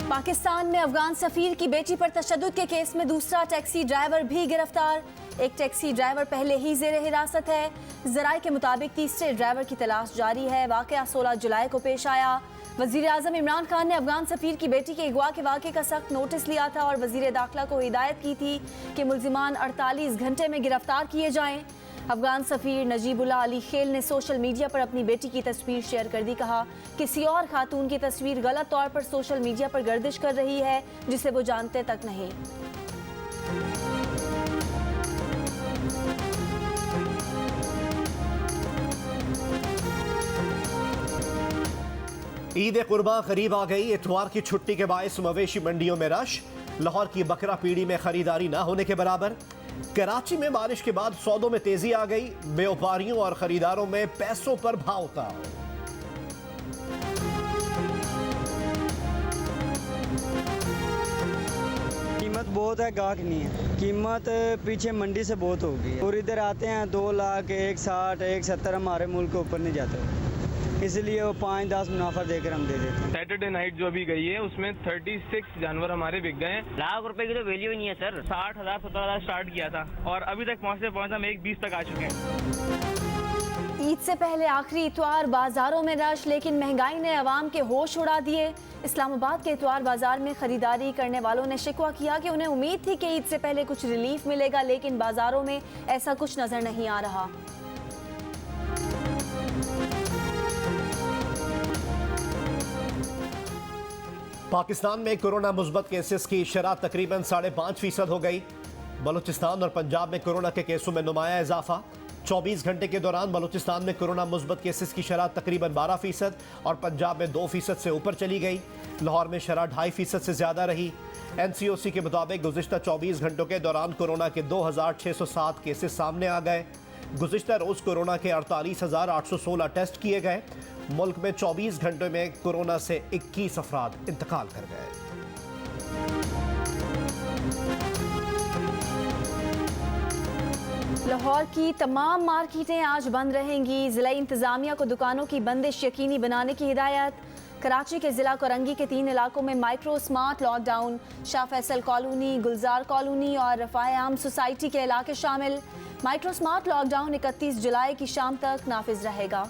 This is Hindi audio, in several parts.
पाकिस्तान में अफगान सफीर की बेटी पर तशद्दुद के केस में दूसरा टैक्सी ड्राइवर भी गिरफ्तार। एक टैक्सी ड्राइवर पहले ही जेर हिरासत है। जराये के मुताबिक तीसरे ड्राइवर की तलाश जारी है। वाकया 16 जुलाई को पेश आया। वजीर आजम इमरान खान ने अफगान सफीर की बेटी के अगवा के वाक़े का सख्त नोटिस लिया था और वजीर दाखिला को हिदायत की थी कि मुल्जिमान 48 घंटे में गिरफ्तार किए जाएं। अफगान सफीर नजीबुल्लाह अली खेल ने सोशल मीडिया पर अपनी बेटी की तस्वीर शेयर कर दी। कहा किसी और खातून की तस्वीर गलत तौर पर सोशल मीडिया पर गर्दिश कर रही है जिसे वो जानते तक नहीं। ईद कुर्बान करीब आ गई। इतवार की छुट्टी के बायस मवेशी मंडियों में रश। लाहौर की बकरा पीढ़ी में खरीदारी ना होने के बराबर। कराची में बारिश के बाद सौदों में तेजी आ गई। व्यापारियों और खरीदारों में पैसों पर भाव उतार। कीमत बहुत है, गाहक नहीं है। कीमत पीछे मंडी से बहुत होगी और इधर आते हैं 2 लाख 160 170 हमारे मुल्क के ऊपर नहीं जाते, इसलिए वो 5-10 मुनाफा देकर हम दे देते हैं। सैटरडे नाइट जो अभी गई है उसमें 36 जानवर हमारे बिक गए। लाख रुपए की तो वैल्यू ही नहीं है सर। 60,000 70,000 स्टार्ट किया था और अभी तक पहुंचते हम 120 तक आ चुके हैं। ईद से पहले आखिरी इतवार बाजारों में रश, लेकिन महंगाई ने अवाम के होश उड़ा दिए। इस्लामाबाद के इतवार बाजार में खरीदारी करने वालों ने शिकवा किया कि उन्हें उम्मीद थी कि ईद से पहले कुछ रिलीफ मिलेगा, लेकिन बाजारों में ऐसा कुछ नजर नहीं आ रहा। पाकिस्तान में कोरोना मुस्बत केसेस की शरह तकरीबन 5.5% हो गई। बलूचिस्तान और पंजाब में कोरोना के केसों में नुमाया इजाफा। 24 घंटे के दौरान बलूचिस्तान में कोरोना मुस्बत केसेस की शरह तकरीबन 12% और पंजाब में 2% से ऊपर चली गई। लाहौर में शरह 2.5% से ज़्यादा रही। NCOC के मुताबिक गुज़िश्ता 24 घंटों के दौरान कोरोना के 2,607 केसेस सामने आ गए। गुज़िश्ता रोज़ कोरोना के 48,816 टेस्ट किए गए। मुल्क में 24 घंटों में कोरोना से 21 अफराद इंतकाल कर गए। लाहौर की तमाम मार्केटें आज बंद रहेंगी। ज़िला इंतज़ामिया को दुकानों की बंदिश यकीनी बनाने की हिदायत। कराची के ज़िला कोरंगी के 3 इलाकों में micro smart lockdown. Shah Faisal colony, Gulzar colony और रफ़ाए आम सोसाइटी के इलाके शामिल। माइक्रो स्मार्ट लॉकडाउन 31 जुलाई की शाम तक नाफिज रहेगा।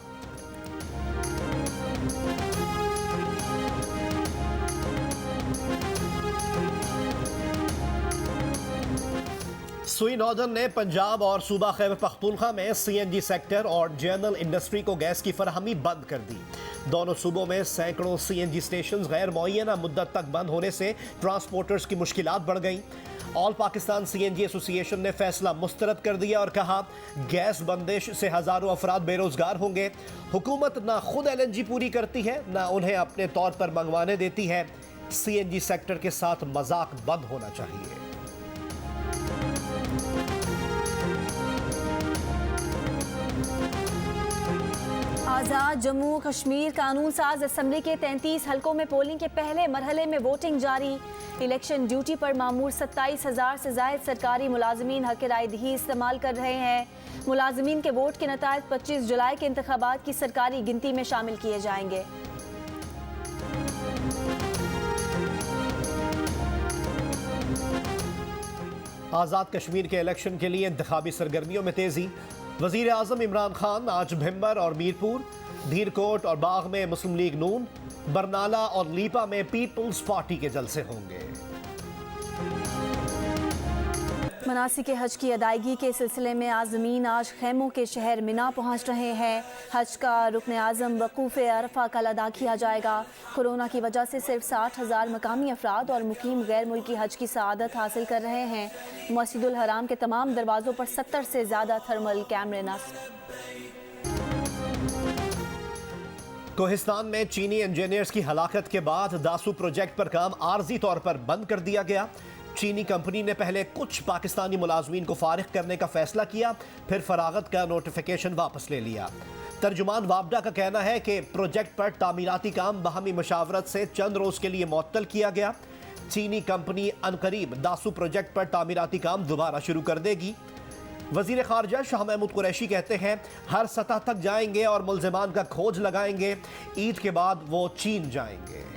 सुई नॉर्दर्न ने पंजाब और सूबा खैबर पख्तूनख्वा में CNG सेक्टर और जनरल इंडस्ट्री को गैस की फराहमी बंद कर दी। दोनों सूबों में सैकड़ों CNG स्टेशन गैर मुअय्यना मुद्दत तक बंद होने से ट्रांसपोर्टर्स की मुश्किलात बढ़ गई। ऑल पाकिस्तान CNG एसोसिएशन ने फैसला मुस्तरद कर दिया और कहा गैस बंदिश से हजारों अफराद बेरोजगार होंगे। हुकूमत ना खुद LNG पूरी करती है ना उन्हें अपने तौर पर मंगवाने देती है। CNG सेक्टर के साथ मजाक बंद होना चाहिए। आज़ाद जम्मू कश्मीर कानून साज असम्बली के 33 हलकों में पोलिंग के पहले मरहले में वोटिंग जारी। इलेक्शन ड्यूटी पर मामूर 27,000 से ज़ायद सरकारी मुलाजमीन हक़ राय दही इस्तेमाल कर रहे हैं। मुलाजमीन के वोट के नतायज 25 जुलाई के इंतखाबात की सरकारी गिनती में शामिल किए जाएंगे। आज़ाद कश्मीर के इलेक्शन के लिए इंतखाबी सरगर्मियों में तेजी। वज़ीर आज़म इमरान खान आज भिम्बर और मीरपुर, धीरकोट और बाग में मुस्लिम लीग नून, बरनाला और लीपा में पीपल्स पार्टी के जलसे होंगे। मनासिक हज की अदायगी के सिलसिले में आज़मीन आज खैमों के शहर मिना पहुँच रहे हैं। हज का रुकन आज़म वक़ूफ़ अरफा कल अदा किया जाएगा। कोरोना की वजह से सिर्फ 60,000 मकामी अफराद और मुकीम गैर मुल्की हज की सआदत हासिल कर रहे हैं। मस्जिदुल हराम के तमाम दरवाज़ों पर 70 से ज़्यादा थर्मल कैमरे नस्ब। कोहिस्तान में चीनी इंजीनियर्स की हलाकत के बाद दासू प्रोजेक्ट पर काम आर्जी तौर पर बंद कर दिया गया। चीनी कंपनी ने पहले कुछ पाकिस्तानी मुलाजमीन को फारिग करने का फैसला किया, फिर फरागत का नोटिफिकेशन वापस ले लिया। तर्जुमान वापडा का कहना है कि प्रोजेक्ट पर तामीराती काम बाहमी मशावरत से चंद रोज के लिए मुअत्तल किया गया। चीनी कंपनी अनकरीब दासू प्रोजेक्ट पर तामीराती काम दोबारा शुरू कर देगी। वजीर खारजा शाह महमूद कुरैशी कहते हैं हर सतह तक जाएंगे और मुल्जिमान का खोज लगाएंगे। ईद के बाद वो चीन जाएंगे।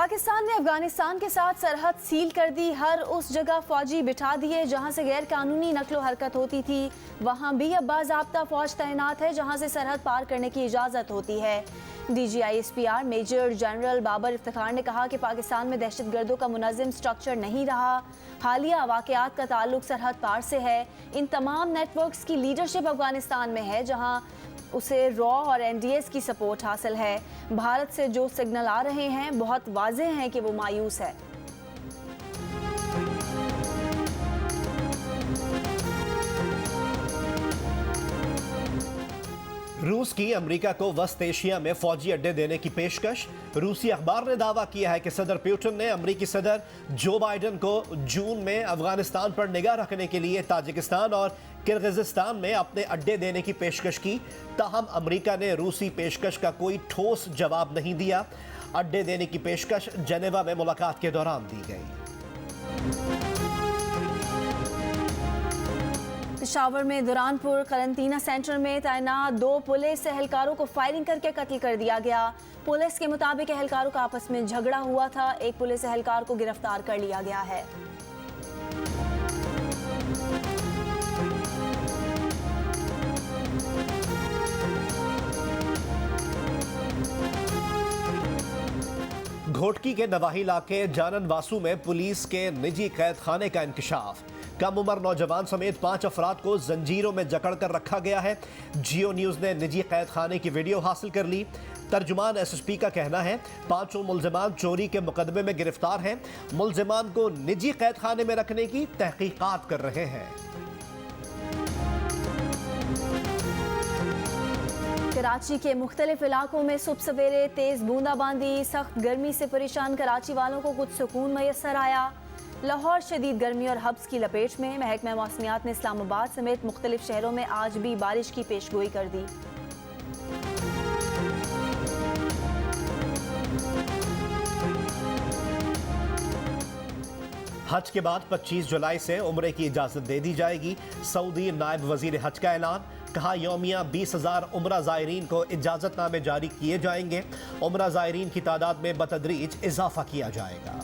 पाकिस्तान ने अफगानिस्तान के साथ सरहद सील कर दी। हर उस जगह फौजी बिठा दिए जहां से गैर कानूनी नकलो हरकत होती थी। वहां भी अब बाज़ाब्ता फौज तैनात है जहां से सरहद पार करने की इजाज़त होती है। DGISPR major general Babar Iftikhar ने कहा कि पाकिस्तान में दहशतगर्दों का मुनज़्ज़म स्ट्रक्चर नहीं रहा। हालिया वाक़यात का ताल्लुक सरहद पार से है। इन तमाम नेटवर्क्स की लीडरशिप अफगानिस्तान में है जहां उसे रॉ और NDS की सपोर्ट हासिल है। भारत से जो सिग्नल आ रहे हैं बहुत वाज़ेह हैं कि वो मायूस है। रूस की अमेरिका को वस्त एशिया में फौजी अड्डे देने की पेशकश। रूसी अखबार ने दावा किया है कि सदर पुतिन ने अमेरिकी सदर जो बाइडन को जून में अफगानिस्तान पर निगाह रखने के लिए ताजिकिस्तान और किर्गिज़स्तान में अपने अड्डे देने की पेशकश की। ताहम अमेरिका ने रूसी पेशकश का कोई ठोस जवाब नहीं दिया। अड्डे देने की पेशकश जेनेवा में मुलाकात के दौरान दी गई। पेशावर में दुरानपुर करंटीना सेंटर में तैनात 2 पुलिस एहलकारों को फायरिंग करके कत्ल कर दिया गया। पुलिस के मुताबिक एहलकारों का आपस में झगड़ा हुआ था। एक पुलिस एहलकार को गिरफ्तार कर लिया गया है। घोटकी के नवाही इलाके जानन वासू में पुलिस के निजी कैद खाने का इंकशाफ। कम उम्र नौजवान समेत 5 अफराद को जंजीरों में जकड़ कर रखा गया है। जियो न्यूज ने निजी कैद खाने की वीडियो हासिल कर ली। तर्जुमान SSP का कहना है 5 मुल्जिमान चोरी के मुकदमे में गिरफ्तार हैं। मुल्जिमान को निजी कैद खाने में रखने की तहकीकात कर रहे हैं। कराची के मुख्तलिफ इलाकों में सुबह सवेरे तेज बूंदाबांदी। सख्त गर्मी से परेशान कराची वालों को कुछ सुकून मैसर आया। लाहौर शदीद गर्मी और हब्स की लपेट में। महकमा मौसमियात ने इस्लामाबाद समेत मुख्तलिफ शहरों में आज भी बारिश की पेशगोई कर दी। हज के बाद 25 जुलाई से उम्रे की इजाजत दे दी जाएगी। सऊदी नायब वजीर हज का ऐलान। कहा यौमिया 20,000 उम्रा ज़ायरीन को इजाजतनामे जारी किए जाएंगे। उम्रा ज़ायरीन की तादाद में बतदरीज इजाफा किया जाएगा।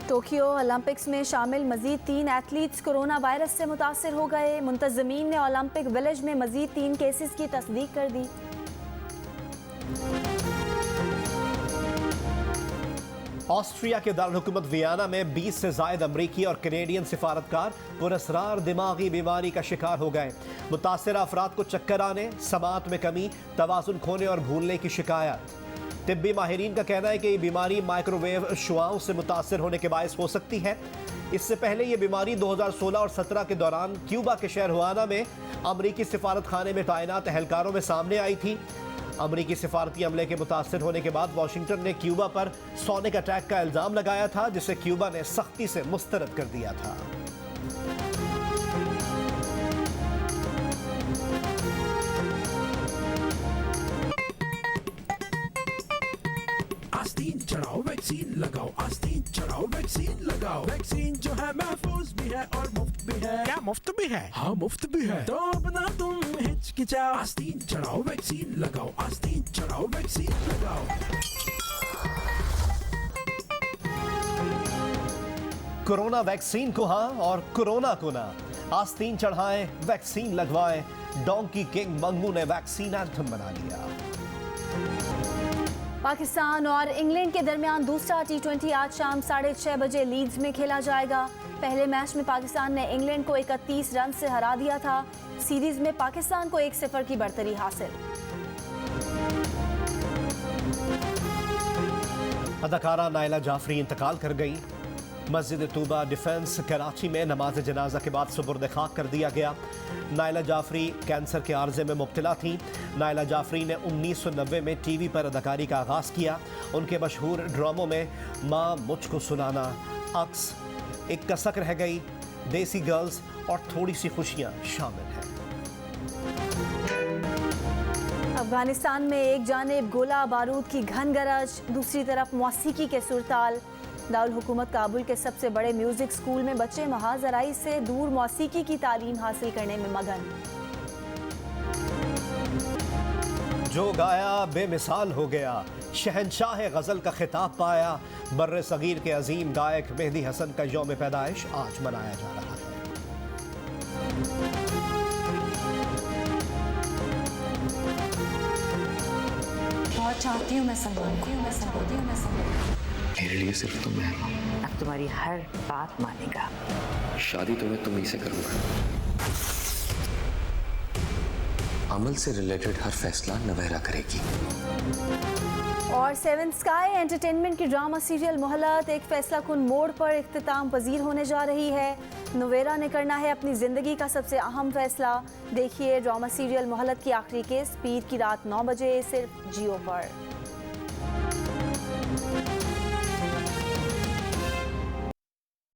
टोक्यो ओलंपिक्स में शामिल मजीद 3 एथलीट्स कोरोना वायरस से मुतासर हो गए। मुंतज़मीन ने ओलंपिक विलेज में मजीद 3 केसेस की तस्दीक कर दी। ऑस्ट्रिया के दारुलहुकूमत वियना में 20 से जायद अमरीकी और कैनेडियन सिफारतकार पुरस्रार दिमागी बीमारी का शिकार हो गए। मुतासर अफराद को चक्कर आने, समात में कमी, तवाज़ुन खोने और भूलने की शिकायत। तिब्बी माहिरीन का कहना है कि ये बीमारी माइक्रोवेव शुआओं से मुतासर होने के बायस हो सकती है। इससे पहले ये बीमारी 2016 और 17 के दौरान क्यूबा के शहर हुआना में अमरीकी सिफारत खाने में तैनात एहलकारों में सामने आई थी। अमरीकी सिफारती अमले के मुतासर होने के बाद वाशिंगटन ने क्यूबा पर सोनिक अटैक का इल्ज़ाम लगाया था, जिसे क्यूबा ने सख्ती से मुस्तरद कर दिया था। आस्तीन चढ़ाओ वैक्सीन लगाओ, आस्तीन चढ़ाओ वैक्सीन लगाओ। वैक्सीन जो है महफूज भी है और मुफ्त भी है। क्या मुफ्त भी है? हाँ मुफ्त भी है। तो अब ना तुम हिचकिचाओ, आस्तीन चढ़ाओ वैक्सीन लगाओ, आस्तीन चढ़ाओ वैक्सीन लगाओ। कोरोना वैक्सीन को हाँ और कोरोना को ना। आस्तीन चढ़ाएं, वैक्सीन लगवाएं। डोंकी किंग मंगू ने वैक्सीन एंथम बना लिया। पाकिस्तान और इंग्लैंड के दरमियान दूसरा T20 आज शाम 6:30 बजे लीड्स में खेला जाएगा। पहले मैच में पाकिस्तान ने इंग्लैंड को 31 रन से हरा दिया था। सीरीज में पाकिस्तान को 1-0 की बढ़तरी हासिल। अदाकारा नायला जाफरी इंतकाल कर गई। मस्जिद तूबा डिफेंस कराची में नमाज जनाजा के बाद सुपुर्द खाक कर दिया गया। नायला जाफरी कैंसर के आर्जे में मुब्तला थी। नायला जाफरी ने 1990 में टीवी पर अदाकारी का आगाज़ किया। उनके मशहूर ड्रामों में माँ मुझको सुनाना, अक्स, एक कसक रह गई, देसी गर्ल्स और थोड़ी सी खुशियाँ शामिल हैं। अफगानिस्तान में एक जानिब गोला बारूद की घन गरज, दूसरी तरफ मौसीकी के सुरताल। दारुल हुकूमत काबुल के सबसे बड़े म्यूजिक स्कूल में बच्चे महाजराई से दूर मौसीकी की तालीम हासिल करने में मगन। जो गाया बेमिसाल हो गया, शहनशाह गज़ल का खिताब पाया। बर्रे सगीर के अजीम गायक मेहदी हसन का यौम पैदाइश आज मनाया जा रहा है। बहुत चाहती हूँ मैं सलमान को, मेरे लिए सिर्फ तुम मेहमान हो। अब तुम्हारी हर बात मानेगा। शादी तो मैं तुम्ही से करूंगा। अमल से रिलेटेड हर फैसला नवेरा करेगी। और सेवन स्काई एंटरटेनमेंट की ड्रामा सीरियल मोहलत एक फैसला कुन मोड़ पर इख्तिताम पजीर होने जा रही है। नवेरा ने करना है अपनी जिंदगी का सबसे अहम फैसला। देखिए ड्रामा सीरियल मोहलत की आखिरी किस्त पीर की रात 9 बजे सिर्फ जियो पर।